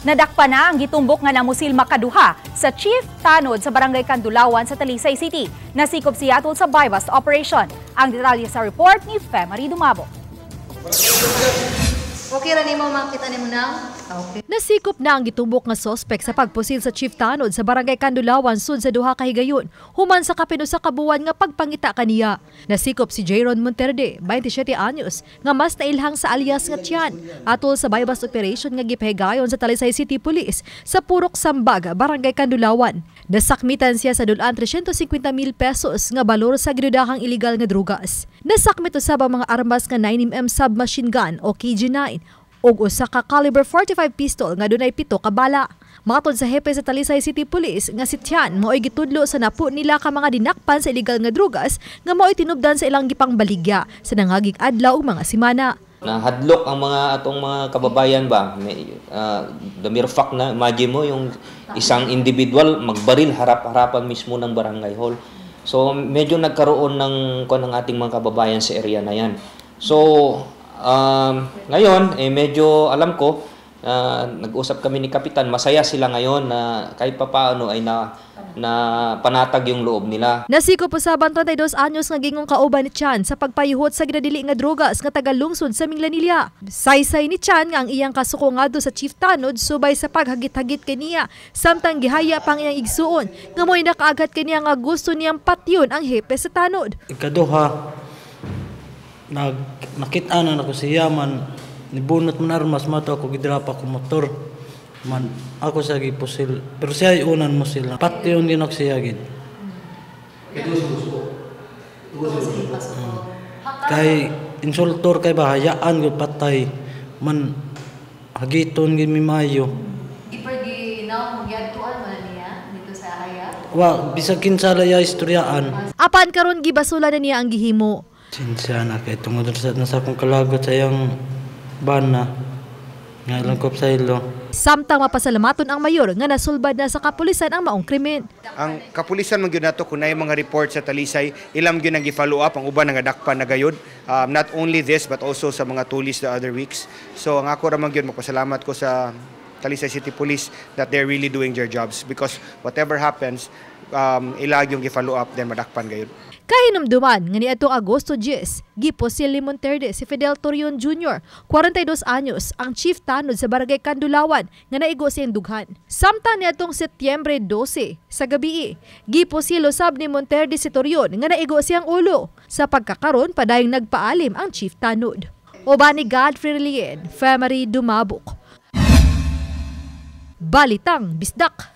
Nadakpa na ang gitumbok nga namusil makaduha sa Chief Tanod sa Barangay Kandulawan sa Talisay City. Nasikop siya atol sa bypass operation. Ang detalye sa report ni Femari Dumabo. Okay ra nimo makita nimo na? Okay. Nasikop na ang gitumbok nga sospek sa pagpusil sa Chief Tanod sa Barangay Kandulawan sud sa duha ka higayon human sa kapino sa kabuwan nga pagpangita kaniya. Nasikop si Jayron Monterde, 27 anyos, nga mas nailhang sa alias nga Tiyan atol sa bypass operation nga gipahigayon sa Talisay City Police sa Purok Sambag, Barangay Kandulawan. Nasakmitan siya sa dulan 350,000 pesos nga balor sa ginudahang iligal nga drugas. Nasakmit usab ang mga armas nga 9mm submachine gun o KG-9 ug usa ka caliber 45 pistol nga dunay 7 ka bala. Matod sa hepe sa Talisay City Police nga si Tian mao'y gitudlo sa napo nila ka mga dinakpan sa iligal nga drugas nga mao'y tinubdan sa ilang gipang baligya sa nangaging adlaw ug mga semana. Nahadlok ang mga atong mga kababayan ba. The mere fact na imagine mo yung isang individual magbaril harap-harapan mismo ng barangay hall. So medyo nagkaroon ng ating mga kababayan sa area na yan. So ngayon medyo alam ko nag-usap kami ni Kapitan, masaya sila ngayon na kahit papaano ay na panatag yung loob nila. Nasikop usaban 32 anyos nga gingong kauban ni Chan sa pagpayuhot sa ginadili nga drugas nga tagalungsod sa Minglanilla. Saysay ni Chan nga ang iyang kasuko ngadto sa Chief Tanod subay sa paghagit-hagit kaniya samtang gihaya pang iyang igsuon nga mo'y nakaagat kaniya nga gusto niyang patyon ang hepe sa Tanod. Ikaduha, nakita na ako siya man nibunot man armas mato ako gidrapa ko motor man ako sa gipusil pero siya unan mo sila pati yung dinok siya gid kay insultor kay bahayaan ko patay man hagiton gid mi mayo Ipergi na mo gyadtuan man niya dito sa area. Wa bisag kinsa laya istoryaan. Apan karon gibasulan na niya ang gihimo. Sinsya na kay tungod sa akong kalagot sa iyang bana nga lang ko sa ilo. Samtang mapasalamaton ang mayor nga nasulbad na sa kapulisan ang maong krimen. Ang kapulisan man gyud nato kun nay mga report sa Talisay, ilam gyud nang gi-follow up ang uban nga dakpan na gayud. Not only this but also sa mga tulis the other weeks. So ang ako ra man gyud magpasalamat ko sa Talisay City Police that they're really doing their jobs because whatever happens, ilag yung gi-follow up then madakpan gayud. Kahinumduman nga niadtong Agosto 10, gipusil ni Monterde si Fidel Torion Jr., 42 anyos, ang Chief Tanod sa Barangay Kandulawan nga naigo siyang dughan. Samtang niadtong Setyembre 12 sa gabi, gipusil usab ni Monterde si Torion nga naigo siyang ulo. Sa pagkakaron padayong nagpaalim ang Chief Tanod. Uban ni Godfrey Lien, Femari Dumabok. Balitang Bisdak.